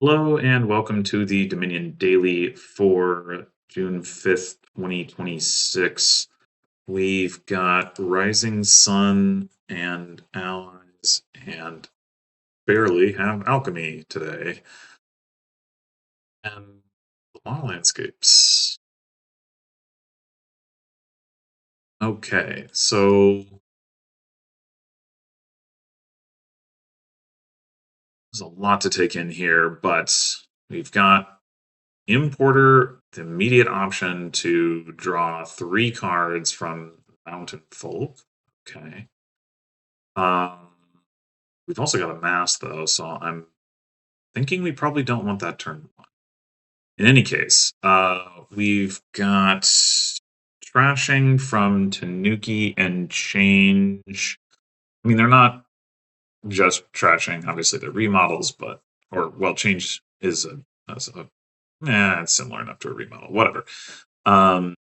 Hello and welcome to the Dominion Daily for June 5th, 2026. We've got Rising Sun and Allies and barely have Alchemy today. And Law Landscapes. Okay, so there's a lot to take in here, but we've got Importer, the immediate option to draw 3 cards from Mountain Folk. Okay. Um, we've also got a mass though, so I'm thinking we probably don't want that turn 1. In any case, we've got trashing from Tanuki and change. I mean, they're not just trashing. Obviously, they're remodels, but change is it's similar enough to a remodel. Whatever. Um,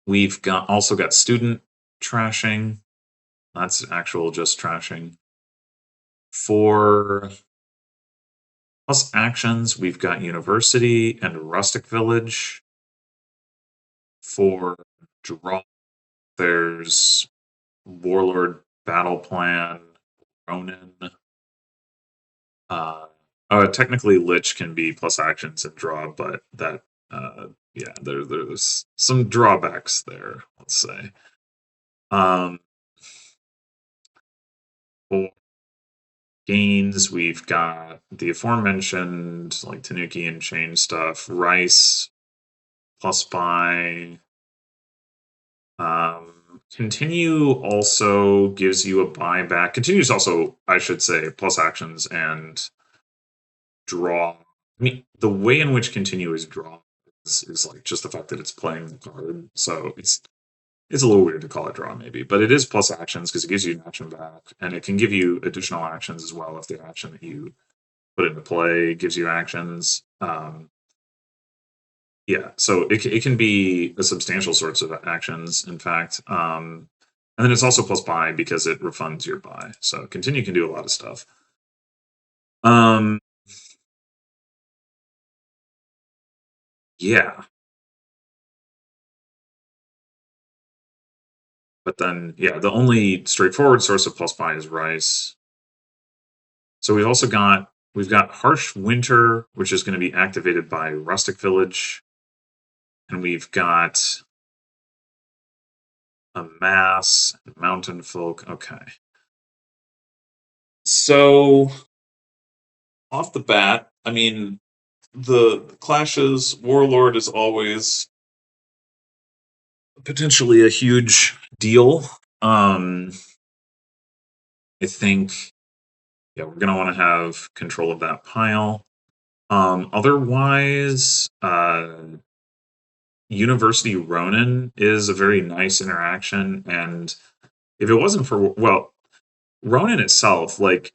we've also got student trashing. That's actual just trashing. For plus actions, we've got University and Rustic Village. For draw, there's Warlord Battle Plan, Ronin. Technically, Lich can be plus actions and draw, but there's some drawbacks there, let's say. For gains, we've got the aforementioned, like Tanuki and chain stuff, Rice, plus buy. Continue also gives you a buyback. Continues also, I should say, plus actions and draw. I mean, the way in which continue is draw is like just the fact that it's playing the card. So it's a little weird to call it draw, maybe, but it is plus actions because it gives you an action back, and it can give you additional actions as well if the action that you put into play gives you actions. Yeah, so it can be a substantial sorts of actions, in fact. And then it's also plus buy because it refunds your buy. So continue can do a lot of stuff. Um, yeah, but then yeah, the only straightforward source of plus buy is rice. So we've got harsh winter, which is going to be activated by rustic village, and we've got a mass mountain folk. Okay, so off the bat, I mean, the clashes, Warlord is always potentially a huge deal. I think, yeah, we're gonna want to have control of that pile. Otherwise, University Ronin is a very nice interaction, and if it wasn't for Ronin itself, like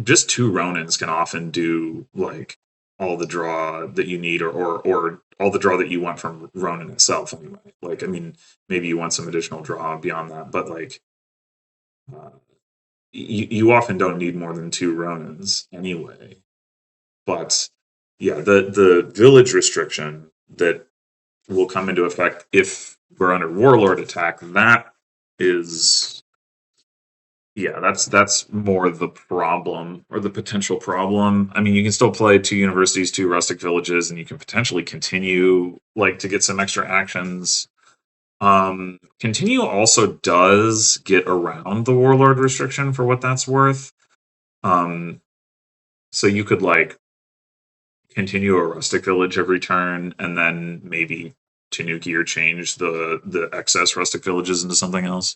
just 2 Ronins can often do like all the draw that you need, or all the draw that you want from Ronin itself. Anyway, like I mean, maybe you want some additional draw beyond that, but like uh, you often don't need more than 2 Ronins anyway. But yeah, the village restriction that will come into effect if we're under warlord attack, that is, yeah, that's more the problem, or the potential problem. I mean, you can still play 2 universities, 2 rustic villages, and you can potentially continue like to get some extra actions. Continue also does get around the warlord restriction for what that's worth. Um, so you could like continue a rustic village every turn, and then maybe Tanuki or change the excess rustic villages into something else.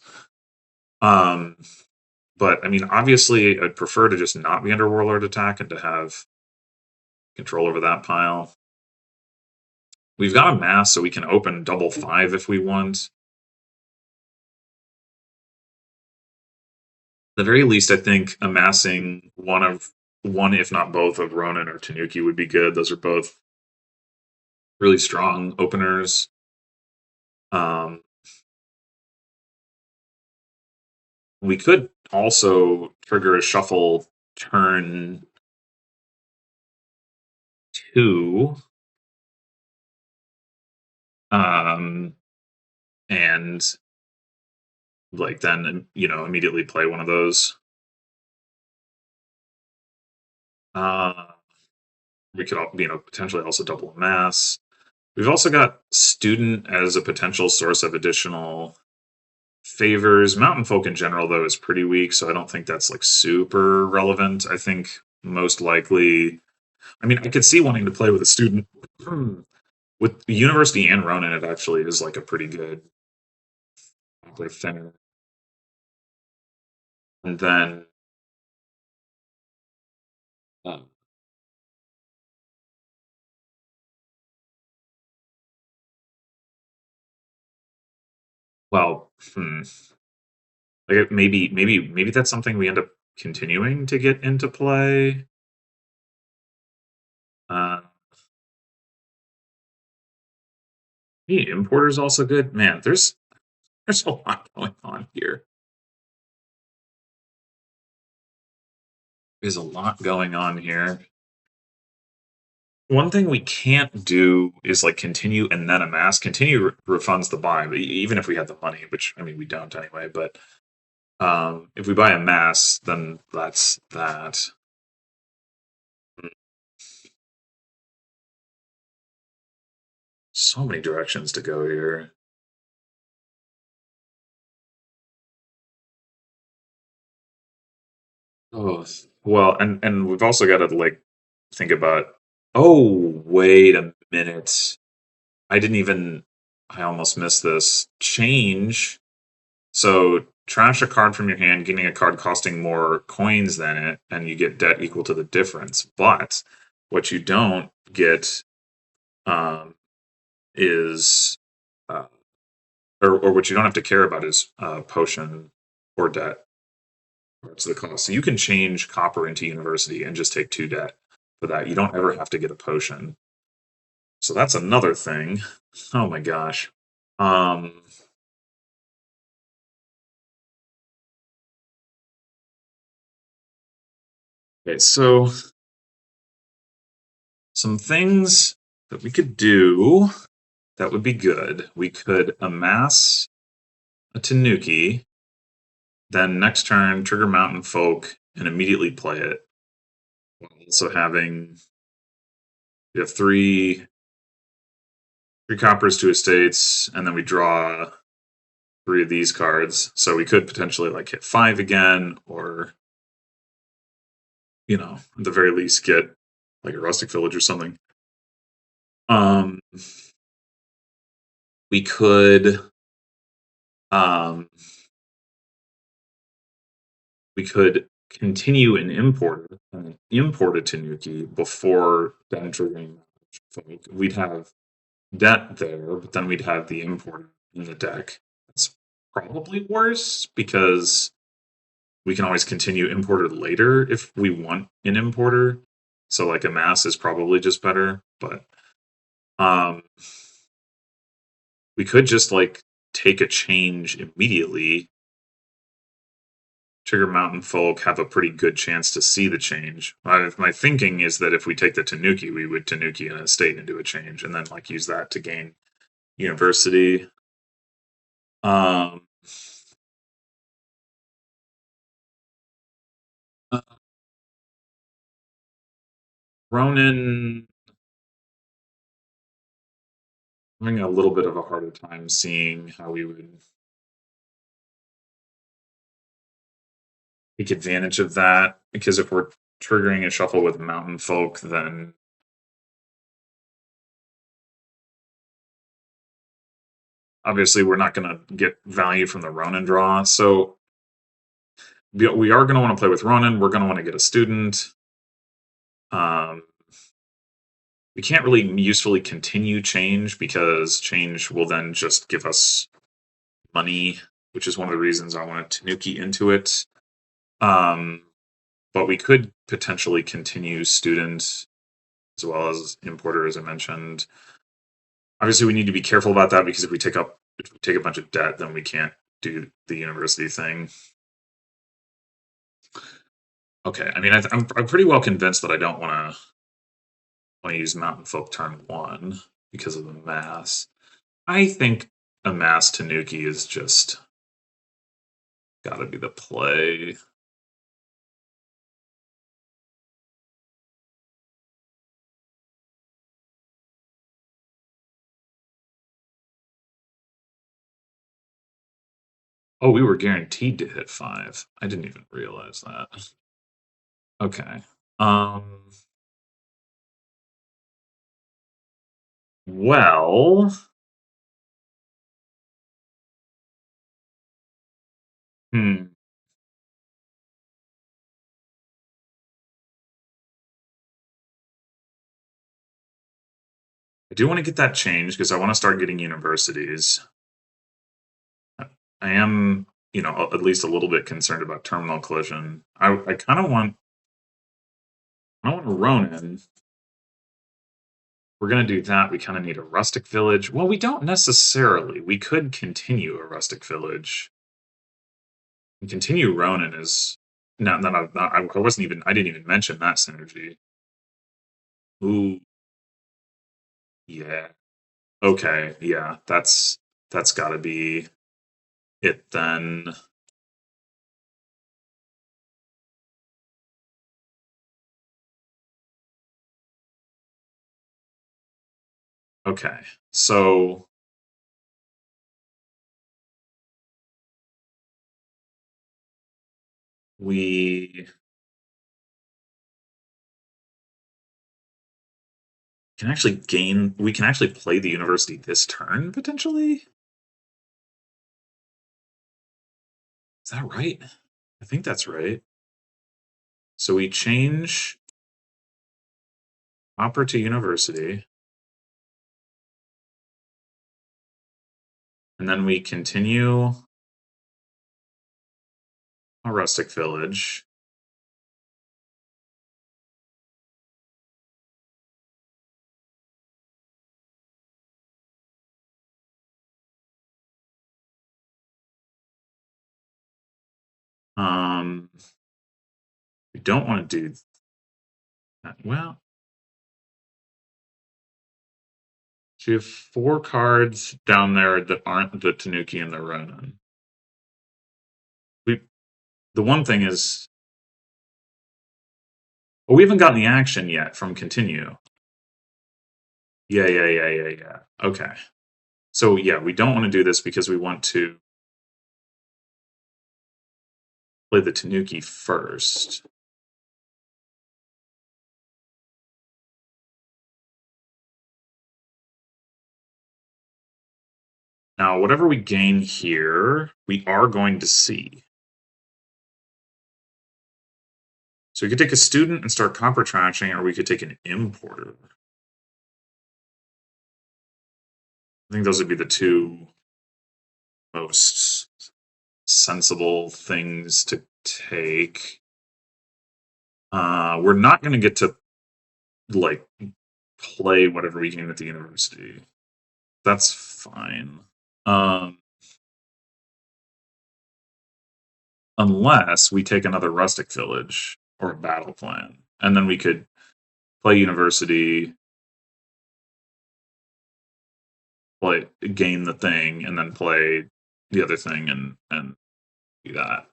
Um, but I mean, obviously, I'd prefer to just not be under warlord attack and to have control over that pile. We've got a mass, so we can open double 5 if we want. At the very least, I think amassing one, if not both, of Ronin or Tanuki would be good. Those are both really strong openers. Um, we could also trigger a shuffle turn two, um, and like then immediately play one of those. Uh, we could potentially also double a mass. We've also got student as a potential source of additional favors. Mountain folk in general, though, is pretty weak, so I don't think that's like super relevant. I think most likely, I mean, I could see wanting to play with a student. With the university and Ronin, it actually is like a pretty good like thinner. And then, um, well, like maybe that's something we end up continuing to get into play. Uh, importer's also good. Man, there's a lot going on here. There's a lot going on here. One thing we can't do is like continue and then amass. Continue refunds the buy, but even if we had the money, which I mean we don't anyway. But if we buy a mass, then that's that. So many directions to go here. Oh well, and we've also got to like think about. Oh wait a minute! I didn't even. I almost missed this. Change. So trash a card from your hand, getting a card costing more coins than it, and you get debt equal to the difference. But what you don't get um, is, uh, or what you don't have to care about is potion or debt. That's the cost. So you can change copper into university and just take 2 debt for that. You don't ever have to get a potion. So that's another thing. Oh my gosh. Um, okay, so some things that we could do that would be good. We could amass a Tanuki, then next turn trigger Mountain Folk and immediately play it. While also having we have three coppers, 2 estates, and then we draw 3 of these cards. So we could potentially like hit 5 again, or at the very least get like a rustic village or something. Um, we could um we could continue an import a Tanuki before then triggering. We'd have debt there, but then we'd have the import in the deck. That's probably worse because we can always continue importer later if we want an importer. So like a mass is probably just better, but um we could just like take a change immediately. Trigger Mountain Folk have a pretty good chance to see the change. My thinking is that if we take the Tanuki, we would Tanuki an estate and do a change, and then like use that to gain university. Um, uh, Ronin having a little bit of a harder time seeing how we would take advantage of that because if we're triggering a shuffle with Mountain Folk, then obviously we're not going to get value from the Ronin draw. So we are going to want to play with Ronin. We're going to want to get a student. Um, we can't really usefully continue change because change will then just give us money, which is one of the reasons I wanted Tanuki into it. Um, but we could potentially continue student as well as importer, as I mentioned. Obviously, we need to be careful about that because if we take a bunch of debt, then we can't do the university thing. Okay, I mean, I'm pretty well convinced that I don't want to want to use Mountain Folk turn 1 because of the mass. I think a mass Tanuki is just gotta be the play. Oh, we were guaranteed to hit 5. I didn't even realize that. Okay. Well, hmm. I do want to get that changed because I want to start getting universities. I am, at least a little bit concerned about terminal collision. I kind of want, I want a Ronin. We're going to do that. We kind of need a rustic village. Well, we don't necessarily. We could continue a rustic village. And continue Ronin is not that I wasn't even, I didn't even mention that synergy. Ooh, yeah. Okay, yeah, that's got to be it then. Okay, so we we can actually play the university this turn potentially. Is that right? I think that's right. So we change opera to university, and then we continue a rustic village. Um, we don't want to do that. Well, so you have 4 cards down there that aren't the Tanuki and the Ronin. We the one thing is, well, we haven't gotten the action yet from continue. Yeah. Okay. So yeah, we don't want to do this because we want to play the Tanuki first. Now, whatever we gain here, we are going to see. So we could take a student and start copper trashing, or we could take an importer. I think those would be the two most sensible things to take. We're not going to get to like play whatever we gain at the university. That's fine. Unless we take another rustic village or a battle plan, and then we could play university, play gain the thing, and then play the other thing, and do that.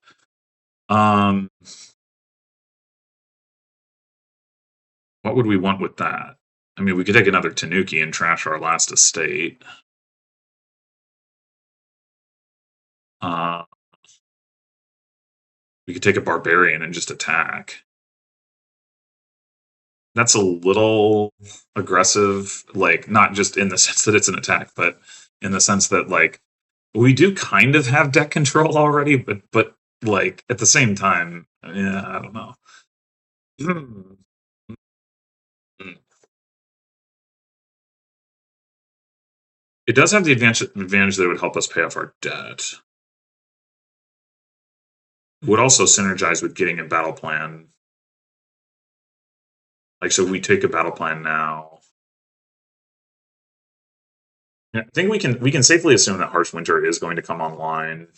What would we want with that? I mean, we could take another Tanuki and trash our last estate. Uh, we could take a barbarian and just attack. That's a little aggressive, like not just in the sense that it's an attack, but in the sense that like we do kind of have deck control already, but like at the same time, yeah, I don't know. It does have the advantage that it would help us pay off our debt. It would also synergize with getting a battle plan. Like, so we take a battle plan now. I think we can safely assume that Harsh Winter is going to come online.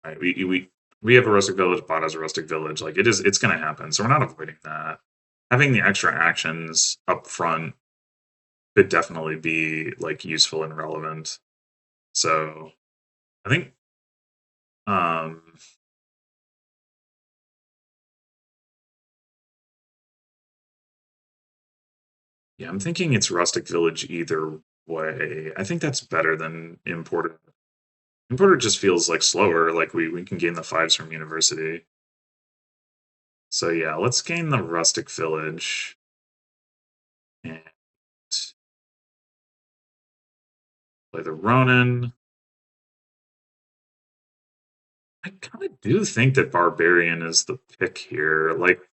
Right? We have a rustic village, bot has a rustic village. Like it's going to happen. So we're not avoiding that. having the extra actions up front could definitely be like useful and relevant. So I think um yeah, I'm thinking it's rustic village either way. I think that's better than importer. Importer just feels like slower, like we can gain the fives from university. So yeah, let's gain the rustic village and play the Ronin. I kind of do think that barbarian is the pick here. Like,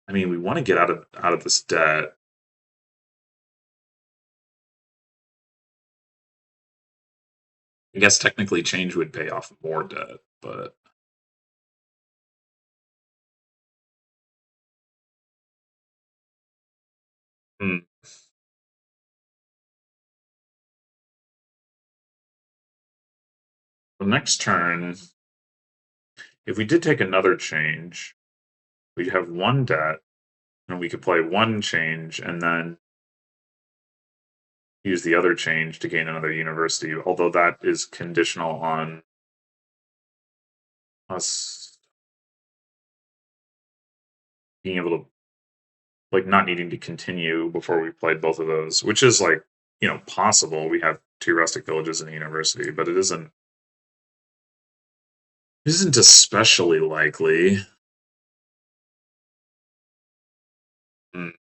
I mean, we want to get out of this debt. I guess technically change would pay off more debt, but hmm. The next turn, if we did take another change, we'd have one debt, and we could play one change and then use the other change to gain another university. Although that is conditional on us being able to like not needing to continue before we played both of those, which is like possible. We have two rustic villages in a university, but it isn't especially likely. Mm.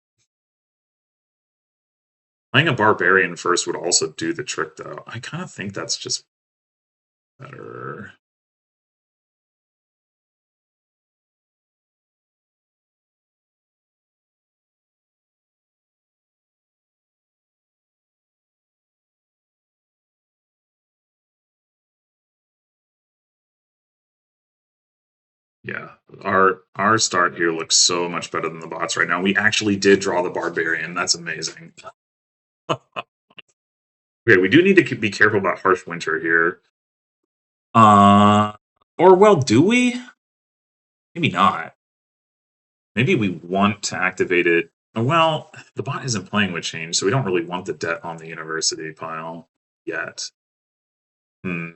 Playing a barbarian first would also do the trick, though. I kind of think that's just better. Yeah, our start here looks so much better than the bots right now. We actually did draw the barbarian. That's amazing. Okay, we do need to be careful about harsh winter here. Uh, or well, do we? Maybe not. Maybe we want to activate it. Well, the bot isn't playing with change, so we don't really want the debt on the university pile yet. Hmm.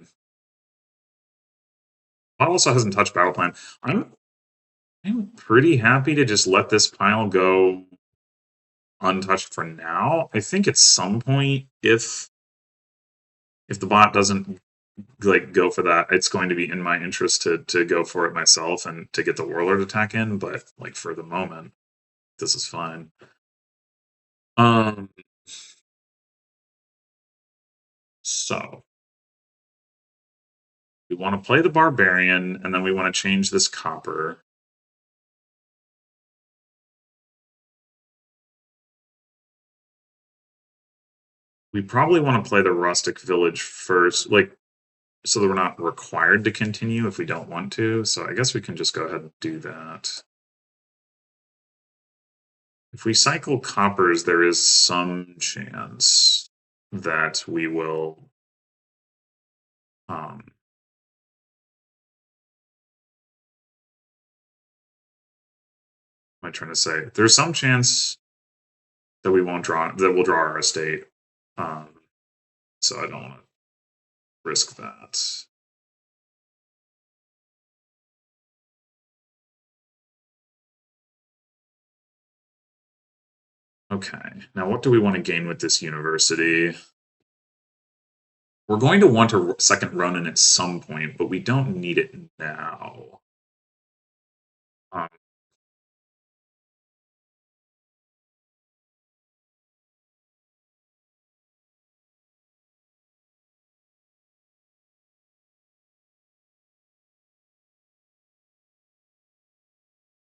Bot also hasn't touched battle plan. I'm pretty happy to just let this pile go untouched for now. I think at some point, if the bot doesn't like go for that, it's going to be in my interest to go for it myself and to get the warlord attack in. But like for the moment, this is fine. Um. So we want to play the barbarian, and then we want to change this copper. We probably want to play the rustic village first, like so that we're not required to continue if we don't want to. So I guess we can just go ahead and do that. If we cycle coppers, there is some chance that we will. What am I trying to say? There's some chance that we won't draw that we'll draw our estate. Um, so I don't want to risk that. Okay, now what do we want to gain with this university? We're going to want a second Ronin at some point, but we don't need it now. Um,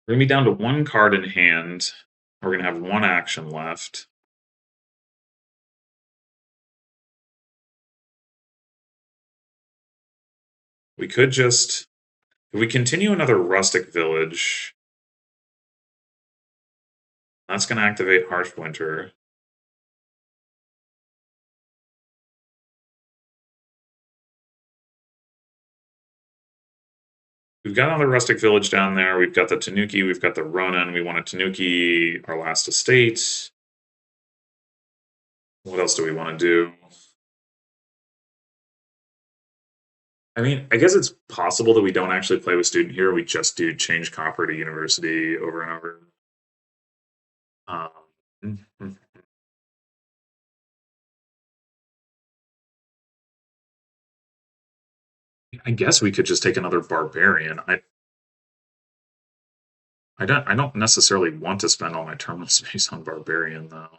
we're going to be down to one card in hand. We're going to have one action left. We could just, if we continue another rustic village, that's going to activate Harsh Winter. we've got another rustic village down there. We've got the Tanuki. We've got the Ronin. We want a Tanuki, our last estate. What else do we want to do? I mean, I guess it's possible that we don't actually play with student here. We just do change copper to university over and over. Um, I guess we could just take another barbarian. I don't necessarily want to spend all my terminal space on barbarian though.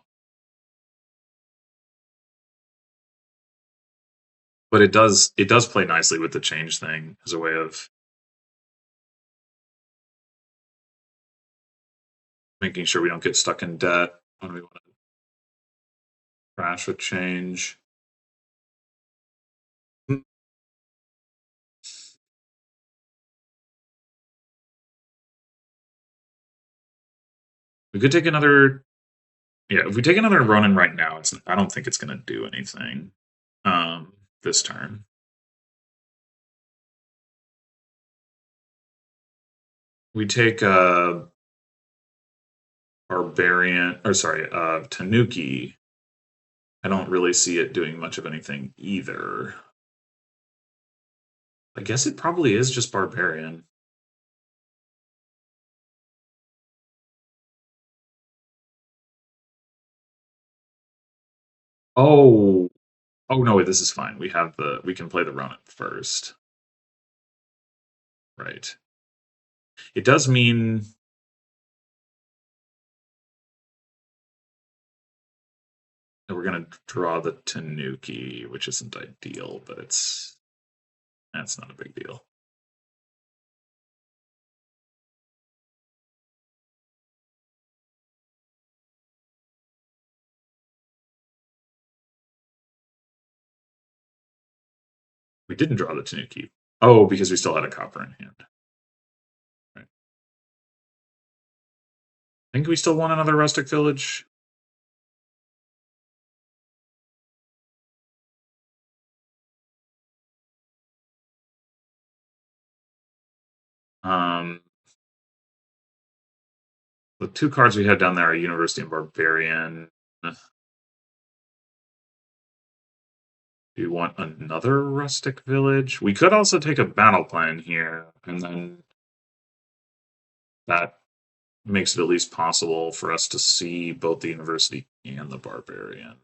But it does play nicely with the change thing as a way of making sure we don't get stuck in debt when we want to crash with change. We could take another. Yeah, if we take another Ronin right now, I don't think it's going to do anything this turn. We take Barbarian, or sorry, Tanuki. I don't really see it doing much of anything either. I guess it probably is just Barbarian. Oh, oh no, wait, this is fine. We can play the Ronin first. Right. It does mean that we're going to draw the Tanuki, which isn't ideal, but that's not a big deal. We didn't draw the Tanuki. Oh, because we still had a copper in hand. Right. I think we still want another rustic village. Um, the two cards we had down there are University and Barbarian. Do you want another rustic village? We could also take a battle plan here, and then that makes it at least possible for us to see both the university and the barbarian.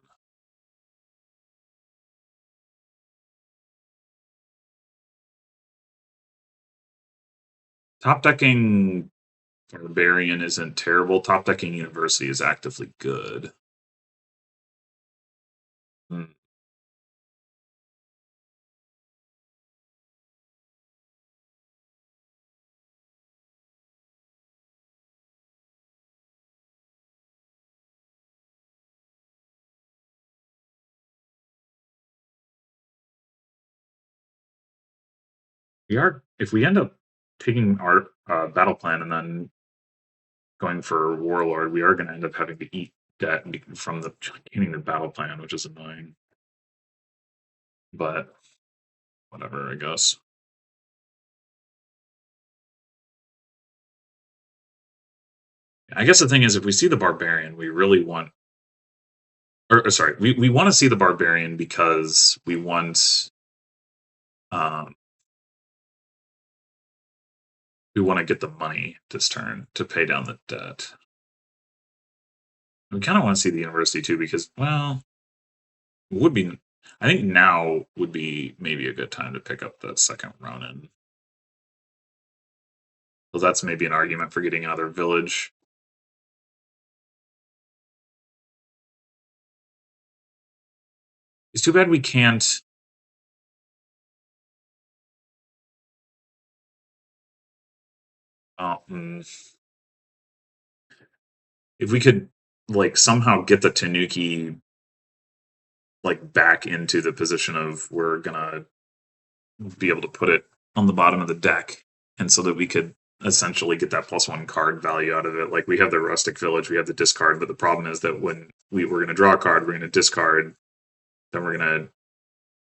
Top decking barbarian isn't terrible. Top decking university is actively good. Hmm. We are if we end up taking our battle plan and then going for warlord, we are going to end up having to eat debt from the getting the battle plan, which is annoying. But whatever, I guess. I guess the thing is, if we see the barbarian, we really want, or sorry, we want to see the barbarian because um, we want to get the money this turn to pay down the debt. We kind of want to see the university too because, well, would be. I think now would be maybe a good time to pick up the second Ronin. So that's maybe an argument for getting another village. It's too bad we can't. If we could like somehow get the Tanuki like back into the position of we're gonna be able to put it on the bottom of the deck, and so that we could essentially get that +1 card value out of it. Like we have the rustic village, we have the discard, but the problem is that when we're going to draw a card, we're going to discard, then we're going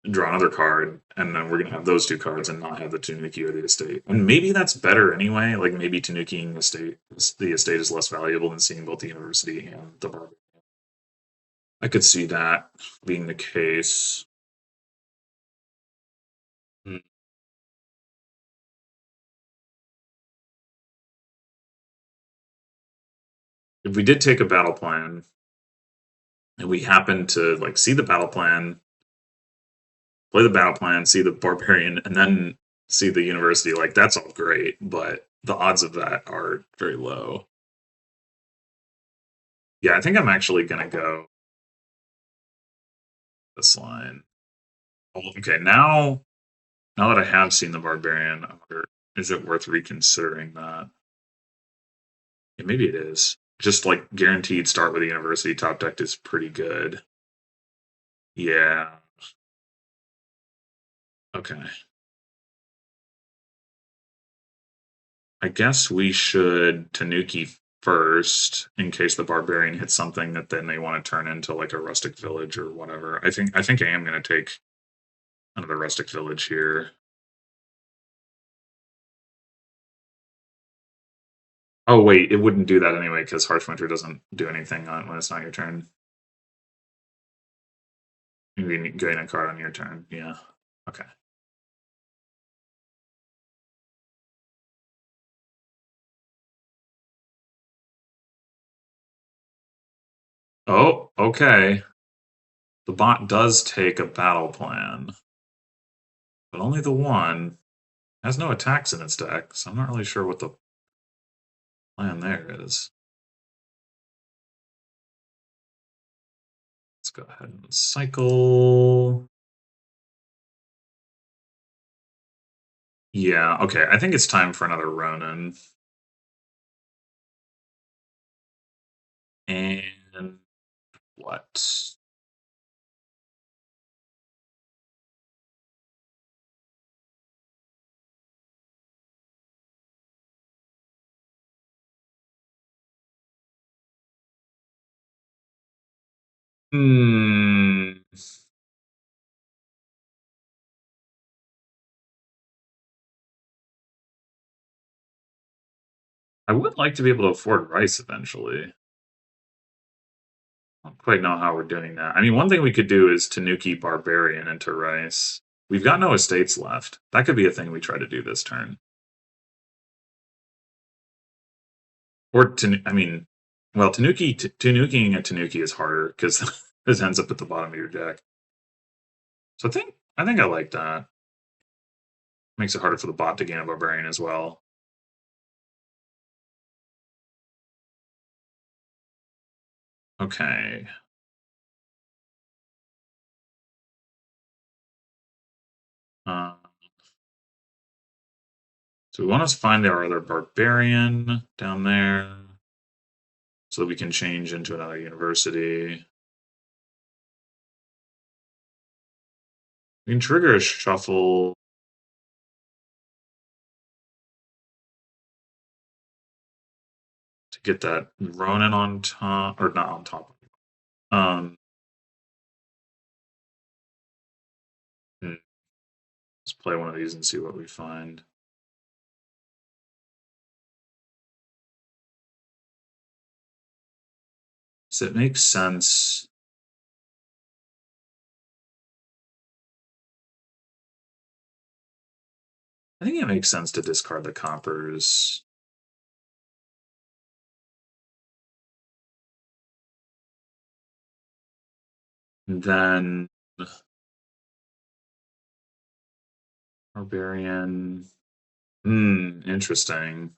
to draw another card, and then we're gonna have those two cards and not have the Tanuki or the estate. And maybe that's better anyway. Like maybe Tanukiing the estate is less valuable than seeing both the university and the barbarian. I could see that being the case. Hmm. If we did take a battle plan and we happen to like see the battle plan, play the battle plan, see the barbarian, and then see the university, like that's all great, but the odds of that are very low. Yeah, I think I'm actually gonna go this line. Oh, okay, now that I have seen the barbarian, I wonder, is it worth reconsidering that? Yeah, maybe it is. Just like guaranteed start with the university top deck is pretty good. Yeah. Okay. I guess we should Tanuki first in case the barbarian hits something that then they want to turn into like a rustic village or whatever. I think I am going to take another rustic village here. Oh wait, it wouldn't do that anyway because Harshwinter doesn't do anything on when it's not your turn. You can gain a card on your turn. Yeah. Okay. Oh, okay. The bot does take a battle plan, but only the one. Has no attacks in its deck, so I'm not really sure what the plan there is. Let's go ahead and cycle. Yeah, okay. I think it's time for another Ronin. And what? Hmm. I would like to be able to afford rice eventually. I don't quite know how we're doing that. I mean, one thing we could do is Tanuki Barbarian into rice. We've got no estates left. That could be a thing we try to do this turn. Or I mean, well, Tanukiing a Tanuki is harder because this ends up at the bottom of your deck. So I think I like that. Makes it harder for the bot to gain a barbarian as well. Okay. Uh, so we want to find our other barbarian down there so that we can change into another university. We can trigger a shuffle. To get that Ronin on top, or not on top. Um, hmm, let's play one of these and see what we find. Does it make sense? I think it makes sense to discard the coppers. And then Barbarian. Hmm, interesting.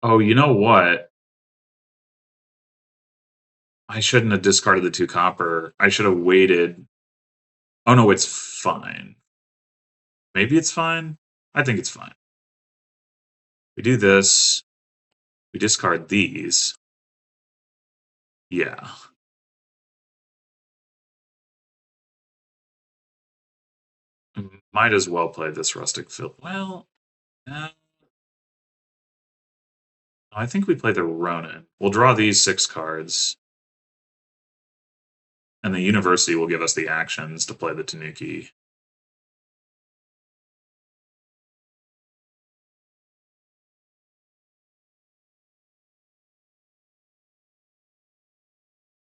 Oh, you know what? I shouldn't have discarded the two copper. I should have waited. Oh no, it's fine. Maybe it's fine. I think it's fine. We do this. We discard these. Yeah. Might as well play this rustic fill. Well, I think we play the Ronin. We'll draw these 6 cards, and the University will give us the actions to play the Tanuki.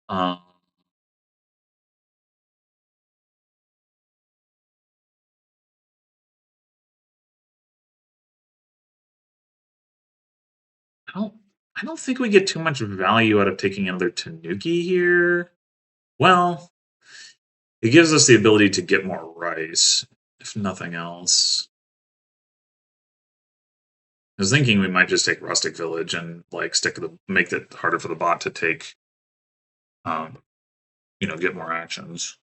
Um, I don't, I don't think we get too much value out of taking another Tanuki here. Well, it gives us the ability to get more rice, if nothing else. I was thinking we might just take Rustic Village and like make it harder for the bot to take, um, get more actions.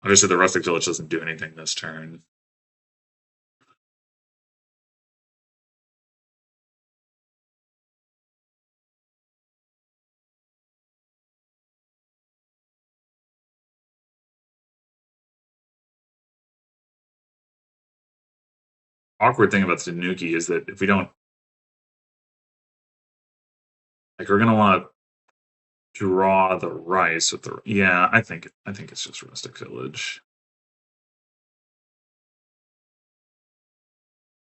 Obviously, the Rustic Village doesn't do anything this turn. Awkward thing about the Tanuki is that if we don't, like, we're gonna want to draw the rice with the. Yeah, I think it's just Rustic Village.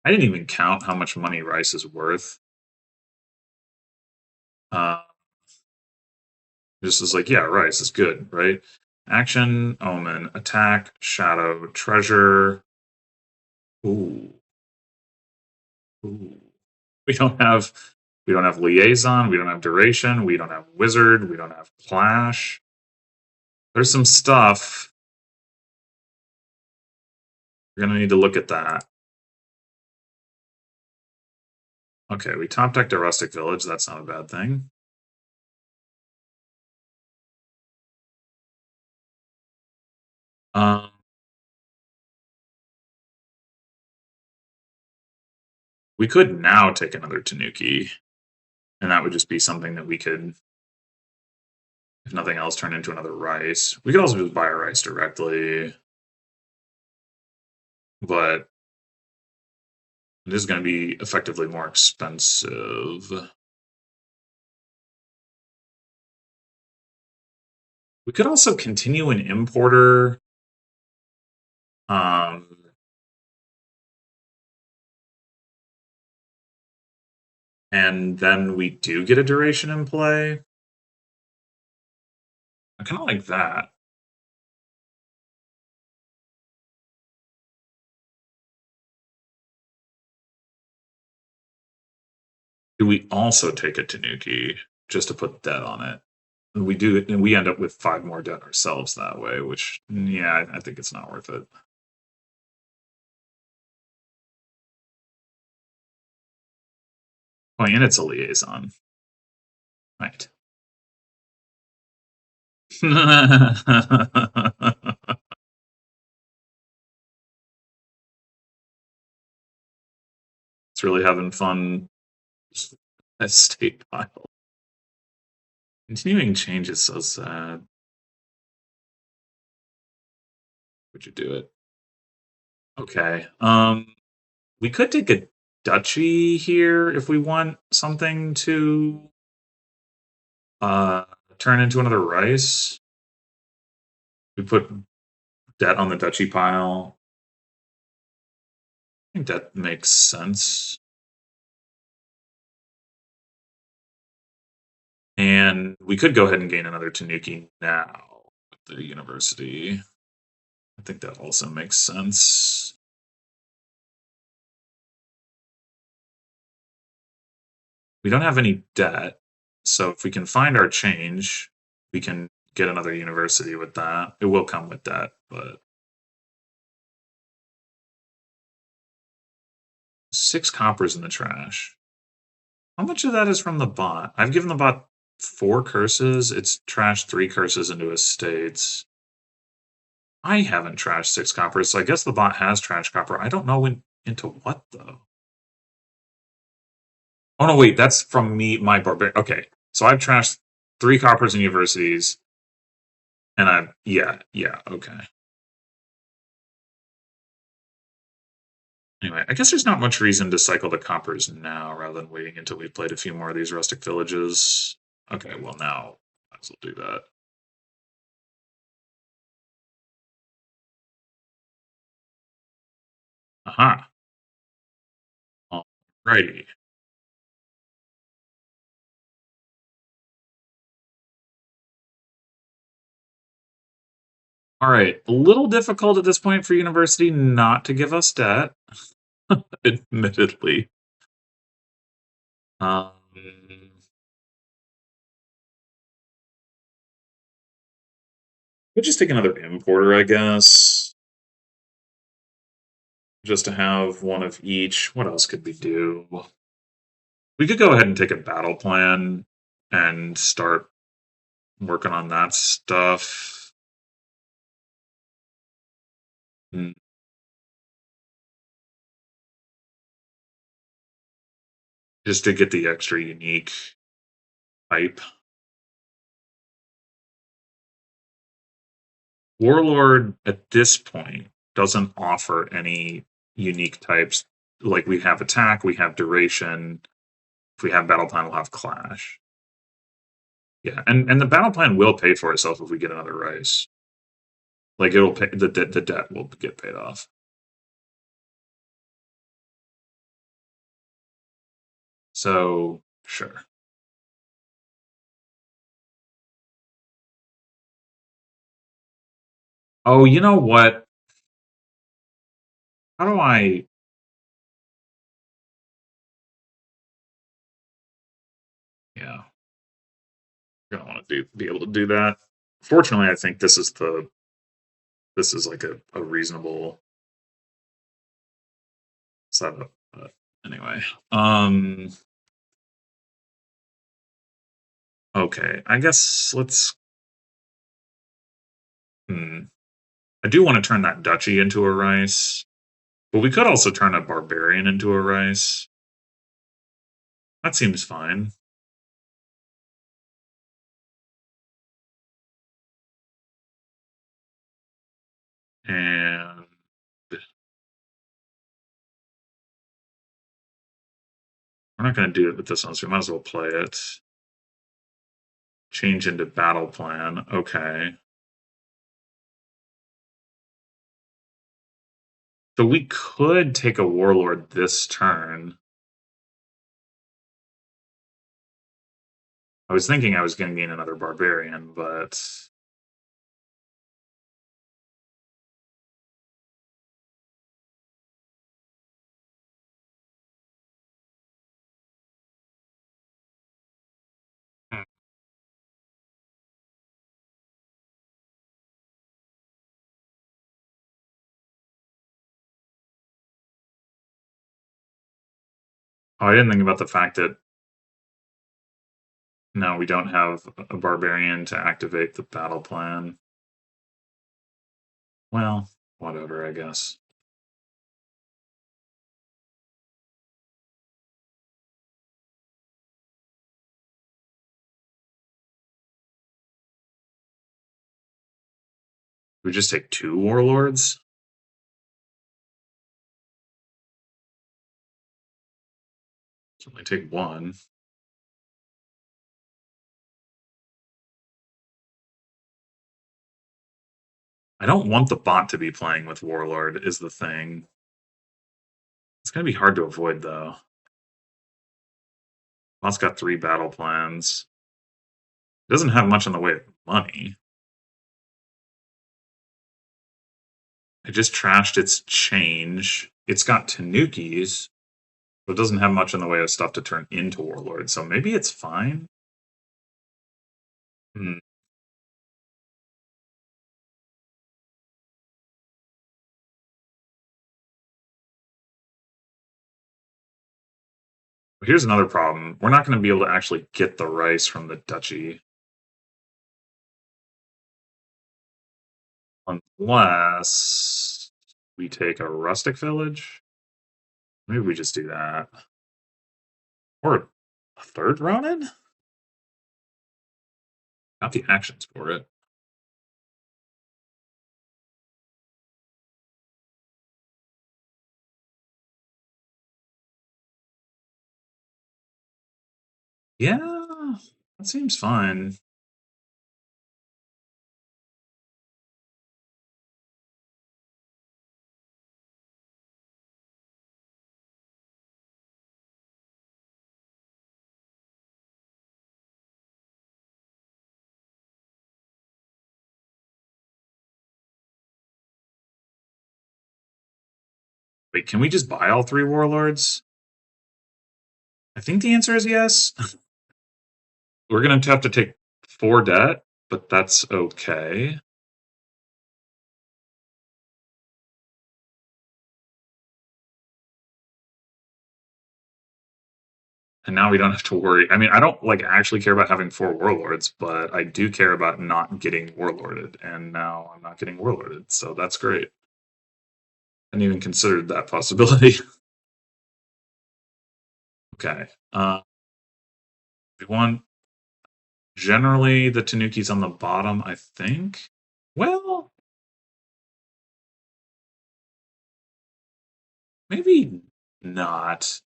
I didn't even count how much money rice is worth. Uh, this is like, yeah, rice is good, right? Action, omen, attack, shadow, treasure. Ooh, ooh. We don't have we don't have liaison, we don't have duration, we don't have wizard, we don't have clash. There's some stuff. We're gonna need to look at that. Okay, we top decked a rustic village. That's not a bad thing. Um, we could now take another Tanuki, and that would just be something that we could, if nothing else, turn into another rice. We could also just buy a rice directly, but it is going to be effectively more expensive. We could also continue an importer. Um, and then we do get a duration in play. I kind of like that. Do we also take a Tanuki just to put debt on it? And we do, and we end up with 5 more debt ourselves that way, which, yeah, I think it's not worth it. Oh, and it's a liaison. Right. It's really having fun. Estate pile. Continuing change is so sad. Would you do it? Okay. We could take a duchy here if we want something to uh turn into another rice. We put debt on the duchy pile. I think that makes sense. And we could go ahead and gain another Tanuki now with the university. I think that also makes sense. We don't have any debt, so if we can find our change, we can get another university with that. It will come with debt, but 6 coppers in the trash. How much of that is from the bot? I've given the bot 4 curses. It's trashed 3 curses into estates. I haven't trashed 6 coppers, so I guess the bot has trashed copper. I don't know into what though. Oh no, wait, that's from me, my barbarian. Okay, so I've trashed 3 coppers in universities, and yeah, okay. Anyway, I guess there's not much reason to cycle the coppers now rather than waiting until we've played a few more of these rustic villages. Okay, well now might as well do that. Aha. Alrighty. All right. A little difficult at this point for university not to give us debt, admittedly. Um, we'll just take another importer, I guess, just to have one of each. What else could we do? We could go ahead and take a battle plan and start working on that stuff. Mm, just to get the extra unique type. Warlord at this point doesn't offer any unique types. Like we have attack, we have duration. If we have battle plan, we'll have clash. Yeah, and the battle plan will pay for itself if we get another rice. Like it'll pay the debt will get paid off. So sure. Oh, you know what? How do I? Yeah, I don't want to be able to do that. Fortunately, I think this is like a reasonable setup. But anyway, um, okay. I guess let's. Hmm. I do want to turn that duchy into a rice, but we could also turn a barbarian into a rice. That seems fine. And we're not going to do it with this one, so we might as well play it. Change into battle plan. Okay. So we could take a warlord this turn. I was thinking I was going to gain another barbarian, but hmm. Oh, I didn't think about the fact that no, we don't have a barbarian to activate the battle plan. Well, whatever, I guess. We just take two warlords. Only take one. I don't want the bot to be playing with warlord. Is the thing. It's gonna be hard to avoid though. Bot's got three battle plans. It doesn't have much in the way of money. I just trashed its change. It's got Tanukis, but it doesn't have much in the way of stuff to turn into Warlord, so maybe it's fine. Hmm. Here's another problem. We're not going to be able to actually get the rice from the duchy unless we take a rustic village. Maybe we just do that. Or a third Ronin? Got the actions for it. Yeah, that seems fine. Wait, can we just buy all three warlords? I think the answer is yes. We're gonna have to take 4 debt, but that's okay. And now we don't have to worry. I mean, I don't like actually care about having 4 warlords, but I do care about not getting warlorded. And now I'm not getting warlorded, so that's great. I hadn't even considered that possibility. Okay. We want generally the Tanuki's on the bottom, I think. Well, maybe not.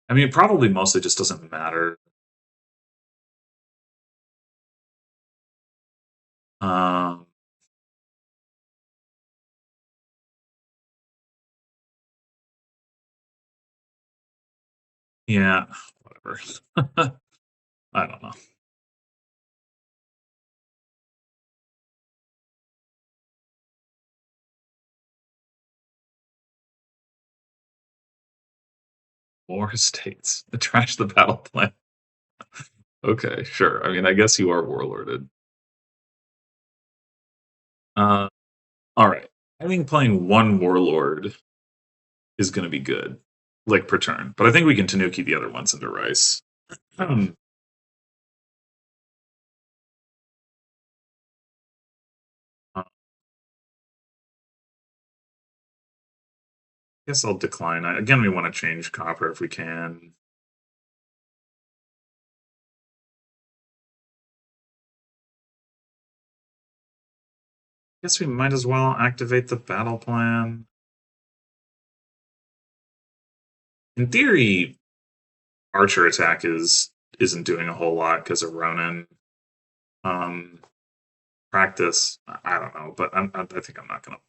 I mean, it probably mostly just doesn't matter. Um, yeah, whatever. I don't know. War states. Trash the battle plan. Okay, sure. I mean, I guess you are warlorded. Uh, all right. I think playing one warlord is going to be good, like per turn. But I think we can Tanuki the other ones into rice. Um, I guess I'll decline. Again, we want to change copper if we can. Guess we might as well activate the battle plan. In theory, archer attack isn't doing a whole lot because of Ronin. Um, practice, I don't know, but I think I'm not going to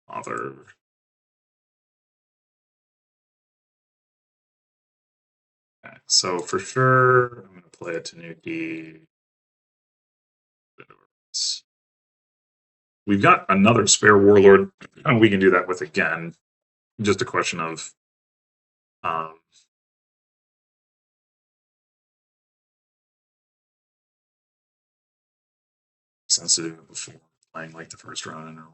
bother. Okay, so for sure, I'm going to play a Tanuki. We've got another spare warlord, and we can do that with again. Just a question of um, sensitive before playing like the first round or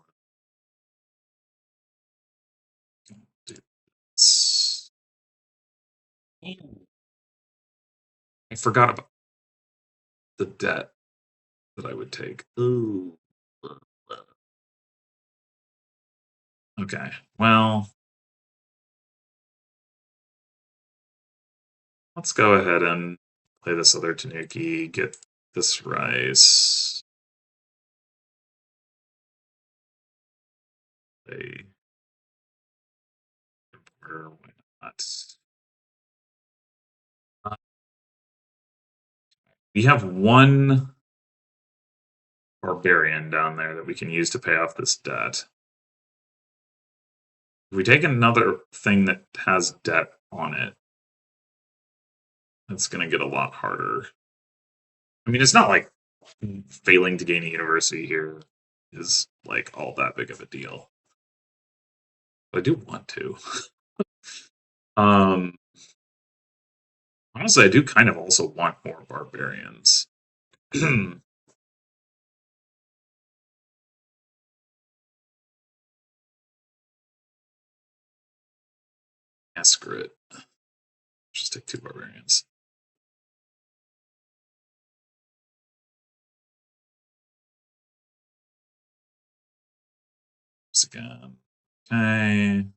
do this. I forgot about the debt that I would take. Ooh. Okay. Well, let's go ahead and play this other Tanuki, get this rice. Play or why not? Uh, we have one barbarian down there that we can use to pay off this debt. If we take another thing that has debt on it, it's going to get a lot harder. I mean, it's not like failing to gain a university here is like all that big of a deal. But I do want to. Um, honestly, I do kind of also want more barbarians. Yeah, screw it. Just take 2 barbarians. Once again. Okay.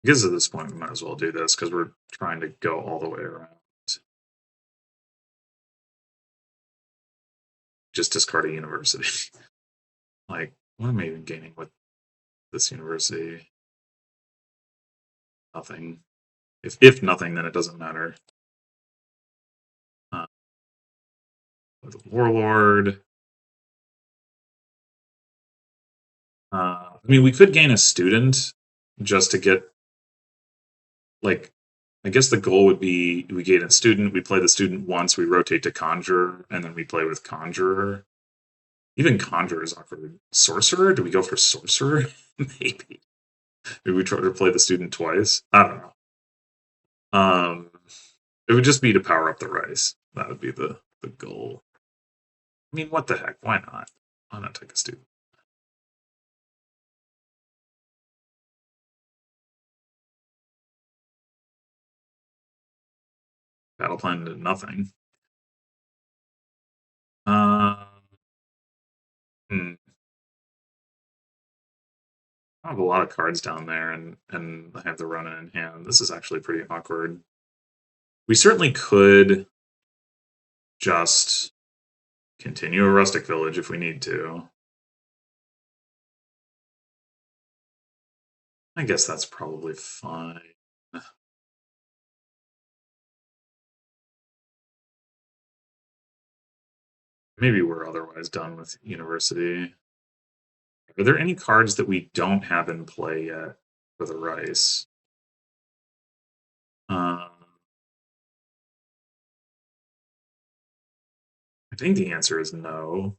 I guess at this point we might as well do this because we're trying to go all the way around. Just discard a university. Like, what am I even gaining with this university? Nothing. If nothing, then it doesn't matter. Uh, with a warlord. I mean, we could gain a student just to get like. I guess the goal would be we gain a student, we play the student once, we rotate to conjurer, and then we play with conjurer. Even conjurer is awkward. Sorcerer? Do we go for sorcerer? Maybe. Maybe we try to play the student twice. I don't know. It would just be to power up the rice. That would be the goal. I mean, what the heck? Why not? Why not take a student? Battle plan to nothing. Uh, hmm. I have a lot of cards down there, and I have the Ronin in hand. This is actually pretty awkward. We certainly could just continue a rustic village if we need to. I guess that's probably fine. Maybe we're otherwise done with university. Are there any cards that we don't have in play yet for the rice? Uh, I think the answer is no.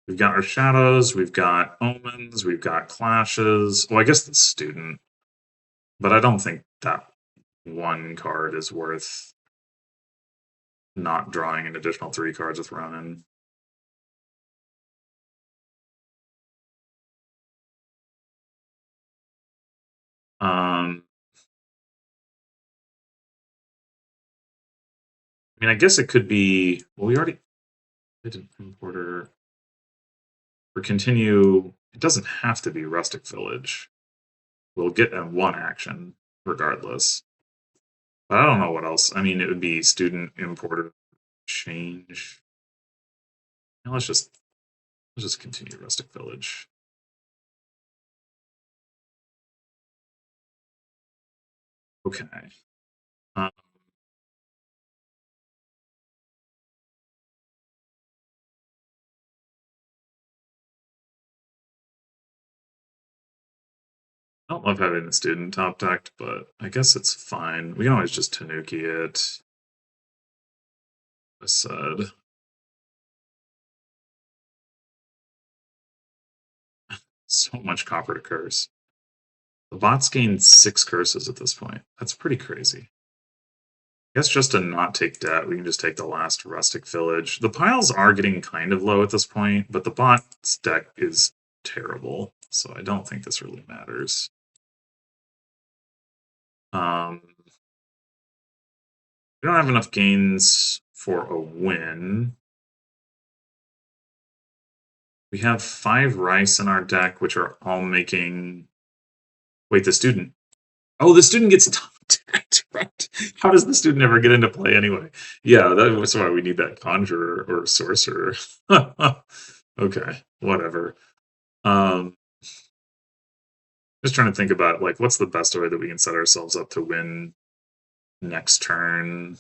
We've got our shadows, we've got omens, we've got clashes. Well, I guess the student, but I don't think that one card is worth not drawing an additional 3 cards with Ronin. Um, I mean, I guess it could be. Well, we already did an importer. For continue, it doesn't have to be rustic village. We'll get a 1 action regardless. But I don't know what else. I mean, it would be student importer change. Now let's just continue rustic village. Okay. Um, I don't love having the student top decked, but I guess it's fine. We can always just Tanuki it. I said. So much copper to curse. The bots gained 6 curses at this point. That's pretty crazy. I guess just to not take debt, we can just take the last rustic village. The piles are getting kind of low at this point, but the bot's deck is terrible, so I don't think this really matters. We don't have enough gains for a win. We have 5 rice in our deck, which are all making. Wait, the student. Oh, the student gets top decked, right? How does the student ever get into play anyway? Yeah, that's why we need that conjurer or sorcerer. Okay, whatever. Um, just trying to think about like what's the best way that we can set ourselves up to win next turn.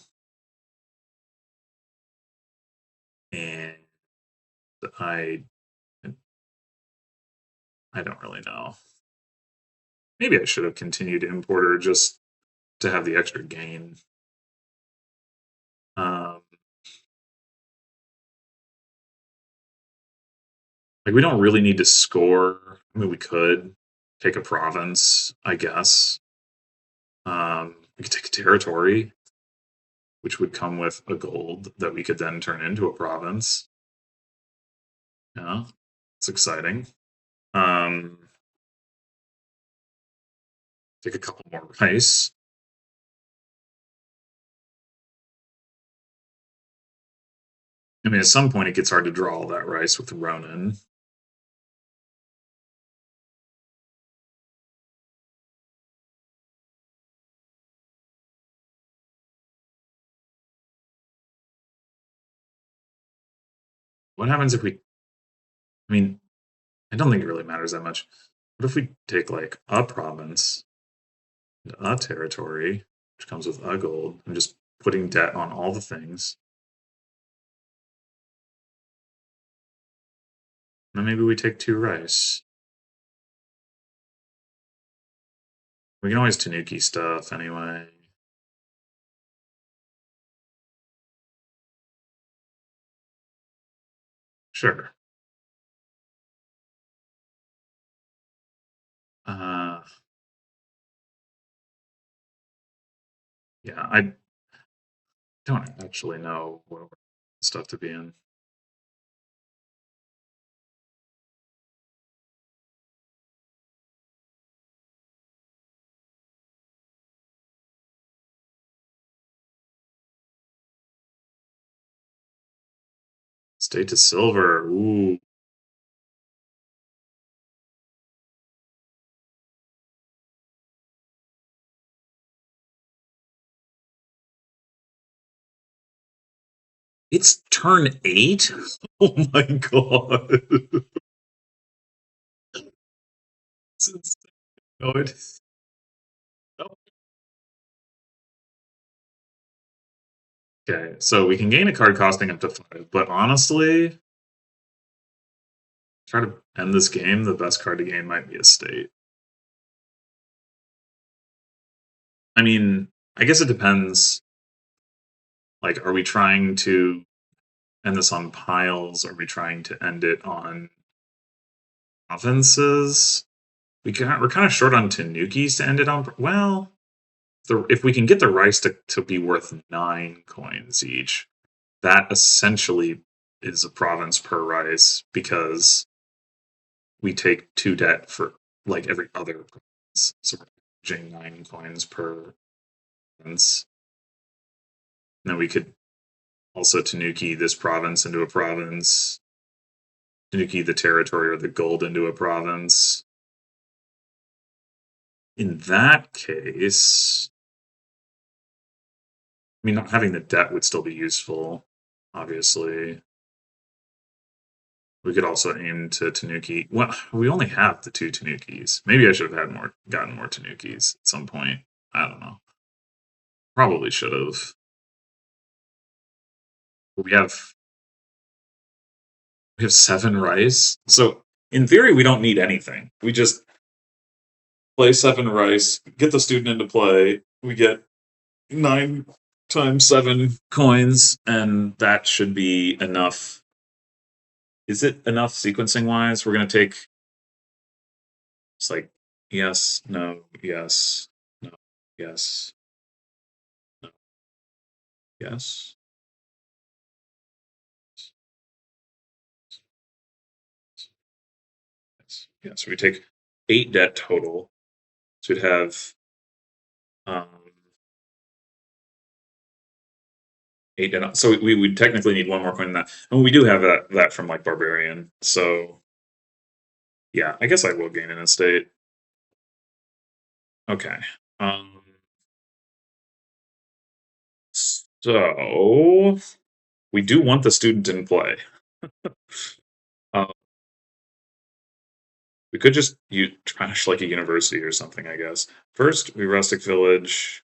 And I I don't really know. Maybe I should have continued importer just to have the extra gain. Um, like we don't really need to score. I mean, we could take a province, I guess. We could take a territory, which would come with a gold that we could then turn into a province. Yeah, it's exciting. Take a couple more rice. I mean, at some point it gets hard to draw all that rice with Ronin. What happens if we? I mean, I don't think it really matters that much. What if we take like a province, a territory, which comes with a gold. I'm just putting debt on all the things. And maybe we take 2 rice. We can always Tanuki stuff anyway. Sure. Uh, yeah, I don't actually know what stuff to be in. Stay to silver. Ooh. It's turn 8? Oh my god. It's insane. No, it is. No. Okay, so we can gain a card costing up to 5, but honestly, try to end this game, the best card to gain might be a state. I mean, I guess it depends. Like, are we trying to end this on piles? Are we trying to end it on offenses? We're kind of short on Tanukis to end it on. Well, if we can get the rice to be worth 9 coins each, that essentially is a province per rice because we take 2 debt for like every other province. So we're averaging 9 coins per province. And then we could also Tanuki this province into a province, Tanuki the territory or the gold into a province. In that case, I mean, not having the debt would still be useful, obviously. We could also aim to Tanuki. Well, we only have the 2 Tanukis. Maybe I should have gotten more Tanukis at some point. I don't know. Probably should have. We have 7 rice. So in theory, we don't need anything. We just play 7 rice, get the student into play. We get 9 times 7 coins, and that should be enough. Is it enough sequencing wise? We're gonna take it's like yes, no, yes, no, yes, no, yes. Yes. Yeah, so we take 8 debt total. So we'd have um, 8 debt. So we would technically need one more coin than that. And we do have that from like Barbarian. So yeah, I guess I will gain an estate. Okay. Um, so we do want the student in play. Uh, we could just trash like a university or something, I guess. First, we rustic village.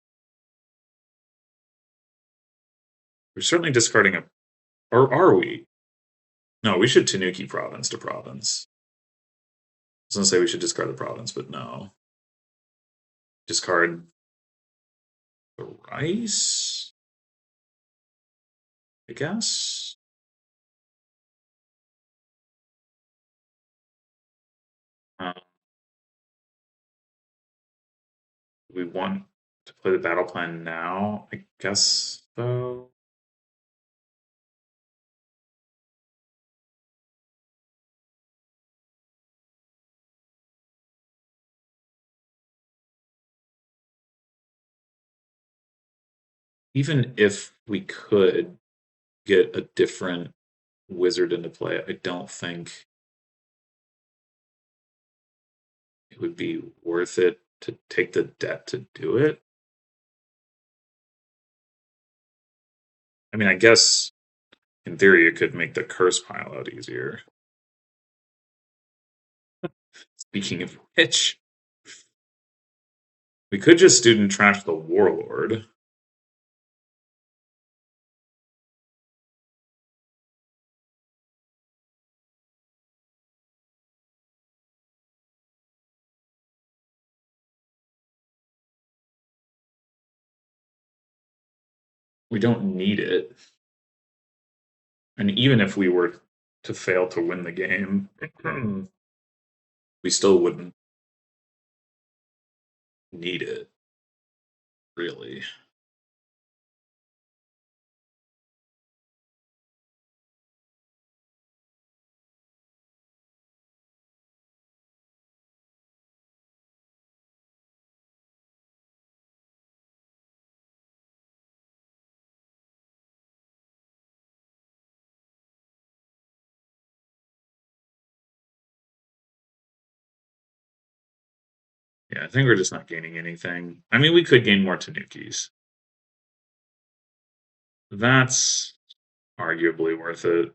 We're certainly discarding a, or are we? No, we should Tanuki province to province. I was gonna say we should discard the province, but no. Discard the rice, I guess. Uh, we want to play the battle plan now, I guess, though. Even if we could get a different wizard into play, I don't think it would be worth it to take the debt to do it. I mean, I guess in theory it could make the curse pile out easier. Speaking of which, We could just student trash the warlord. We don't need it. And even if we were to fail to win the game, we still wouldn't need it, really. Yeah, I think we're just not gaining anything. I mean, we could gain more Tanukis. That's arguably worth it.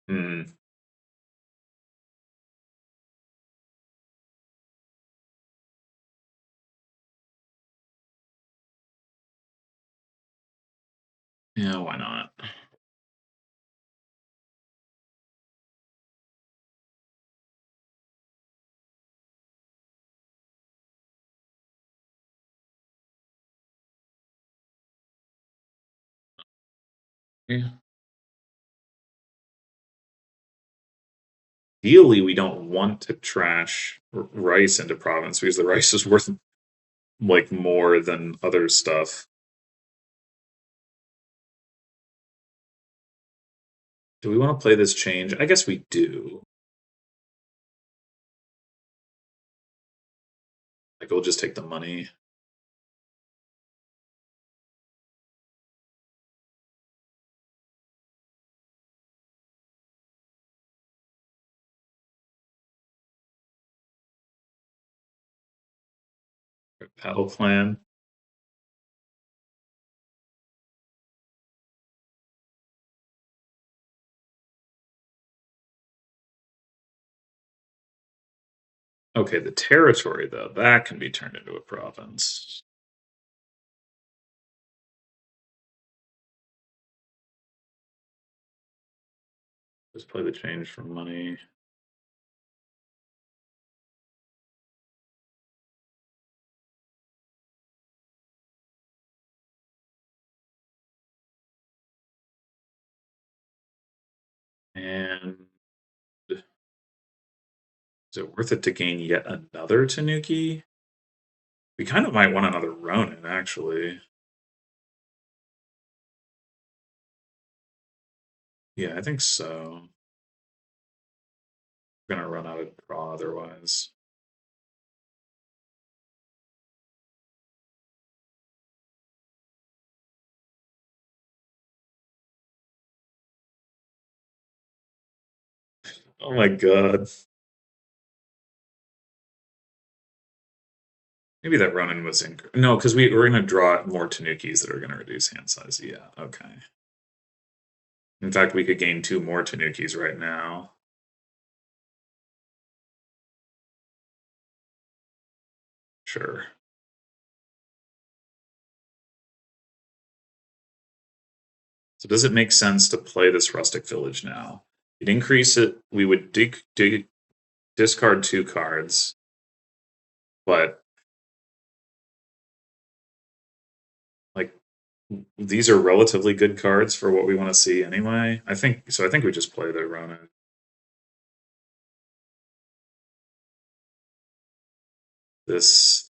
Hmm. Yeah, why not? Yeah. Ideally, we don't want to trash rice into province because the rice is worth like more than other stuff. Do we want to play this change? I guess we do. Like, we'll just take the money. Battle plan. Okay, the territory, though, that can be turned into a province. Just play the change for money. And is it worth it to gain yet another Tanuki? We kind of might want another Ronin, actually. Yeah, I think so. We're gonna run out of draw otherwise. Oh my god. Maybe that Ronin was in. No, because we're gonna draw more Tanukis that are gonna reduce hand size. Yeah, okay. In fact, we could gain two more Tanukis right now. Sure. So does it make sense to play this rustic village now? You'd increase it. We would discard two cards, but like these are relatively good cards for what we want to see anyway. I think so. I think we just play the Ronin. This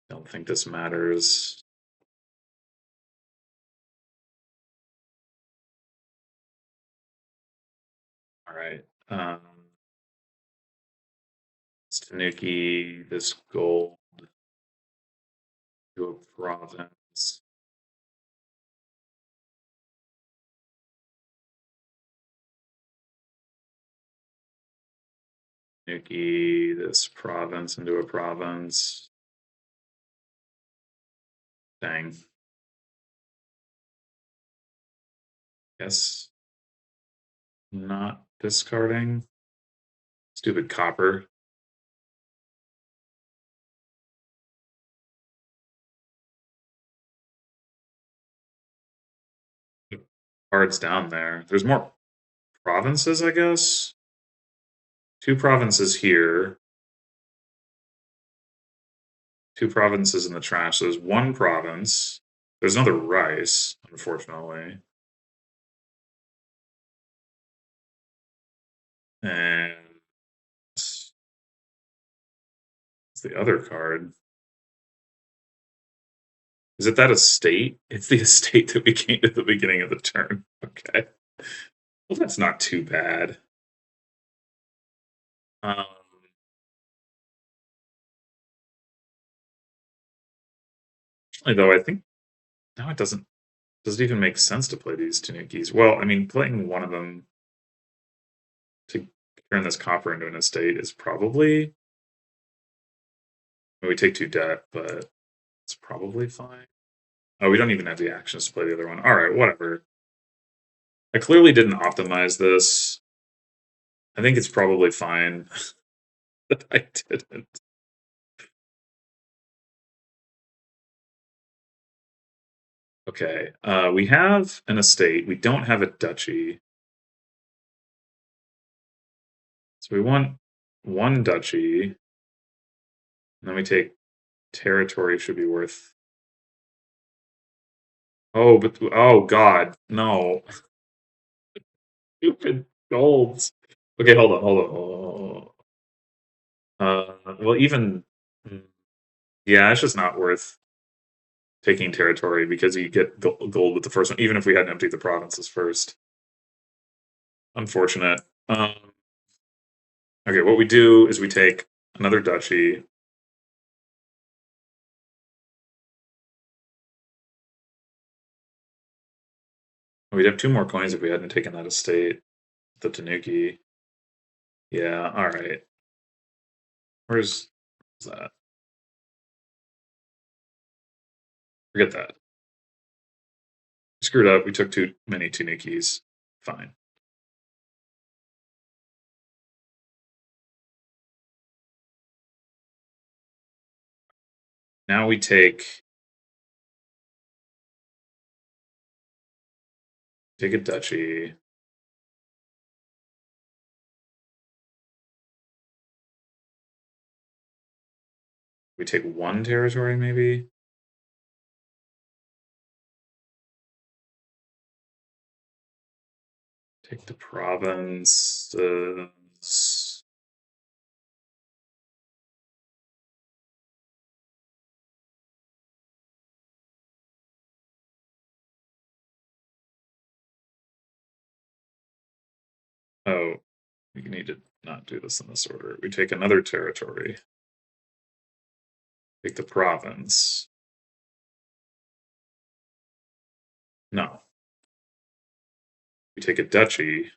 don't think this matters. All right. Tanuki, this gold to a province. Tanuki, this province into a province. Dang. Guess not discarding. Stupid copper. Cards down there. There's more provinces, I guess. Two provinces here. Two provinces in the trash. So there's one province. There's another rice, unfortunately. And what's the other card? Is it that estate? It's the estate that we gained at the beginning of the turn. Okay. Well, that's not too bad. Um, though I think now it doesn't. Does it even make sense to play these Tanukis? Well, I mean, playing one of them to turn this copper into an estate is probably. We take two debt, but it's probably fine. Oh, we don't even have the actions to play the other one. All right, whatever. I clearly didn't optimize this. I think it's probably fine that I didn't. Okay, we have an estate. We don't have a duchy. So we want one duchy. And then we take territory should be worth. Oh, but oh god, no. Stupid golds. Okay, hold on. Well, even yeah, it's just not worth taking territory because you get gold with the first one, even if we hadn't emptied the provinces first. Unfortunate. Okay, what we do is we take another duchy. We'd have two more coins if we hadn't taken that estate, the Tanuki. Yeah, all right. Where's that? Forget that. Screwed up. We took too many Tanukis. Fine. Now we take a duchy. We take one territory, maybe. Take the province. Oh, we need to not do this in this order. We take another territory. Take the province. No. We take a duchy,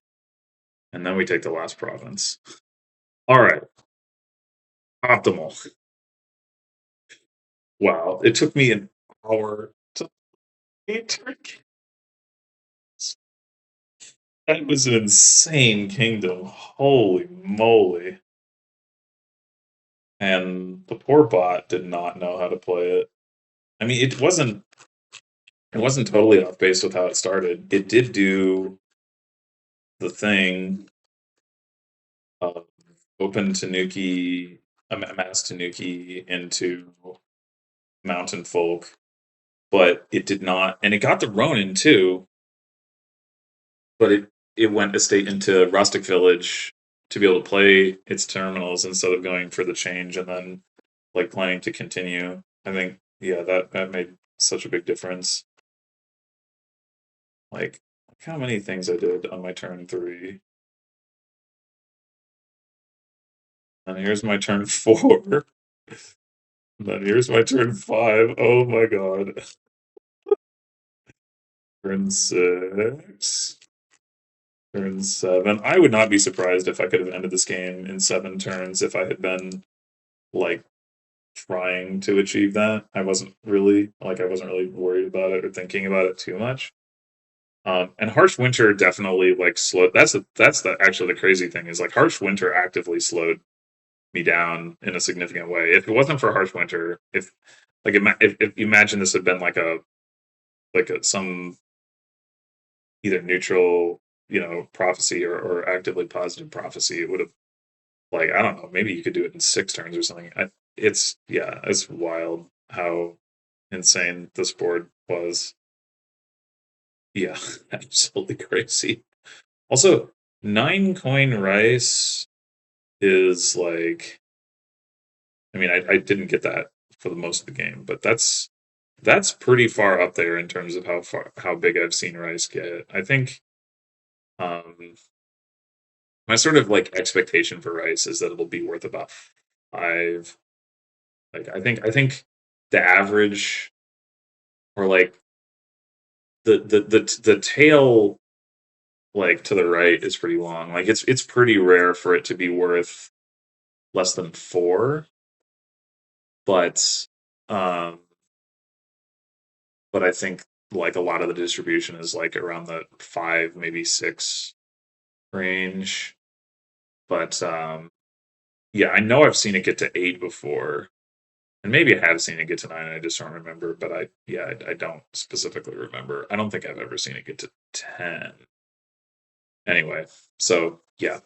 and then we take the last province. All right. Optimal. Wow. It took me an hour to play Turkey. That was an insane kingdom. Holy moly. And the poor bot did not know how to play it. I mean, it wasn't totally off base with how it started. It did do the thing of open Tanuki, mass Tanuki into Mountain Folk, but it did not, and it got the Ronin too, but it went estate into Rustic Village to be able to play its terminals instead of going for the change and then like planning to continue. I think yeah, that made such a big difference. Like how many things I did on my turn three. And here's my turn four. And then here's my turn five. Oh my god. Turn six. Turn seven. I would not be surprised if I could have ended this game in 7 turns if I had been like trying to achieve that. I wasn't really worried about it or thinking about it too much. And harsh winter definitely like slowed. That's the actually the crazy thing is like harsh winter actively slowed me down in a significant way. If it wasn't for harsh winter, if like if you imagine this had been like some either neutral, prophecy or actively positive prophecy, it would have like I don't know, maybe you could do it in 6 turns or something. It's wild how insane this board was. Yeah, absolutely crazy. Also, 9 coin rice is like, I mean, I didn't get that for the most of the game, but that's pretty far up there in terms of how big I've seen rice get. I think um, my sort of like expectation for rice is that it'll be worth about 5. Like I think the average or like the tail like to the right is pretty long. Like it's pretty rare for it to be worth less than 4, but um but I think like a lot of the distribution is like around the 5, maybe 6 range. But yeah, I know I've seen it get to 8 before, and maybe I have seen it get to 9. And I just don't remember. But I don't specifically remember. I don't think I've ever seen it get to 10. Anyway, so yeah,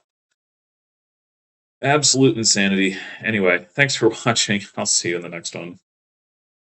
absolute insanity. Anyway, thanks for watching. I'll see you in the next one.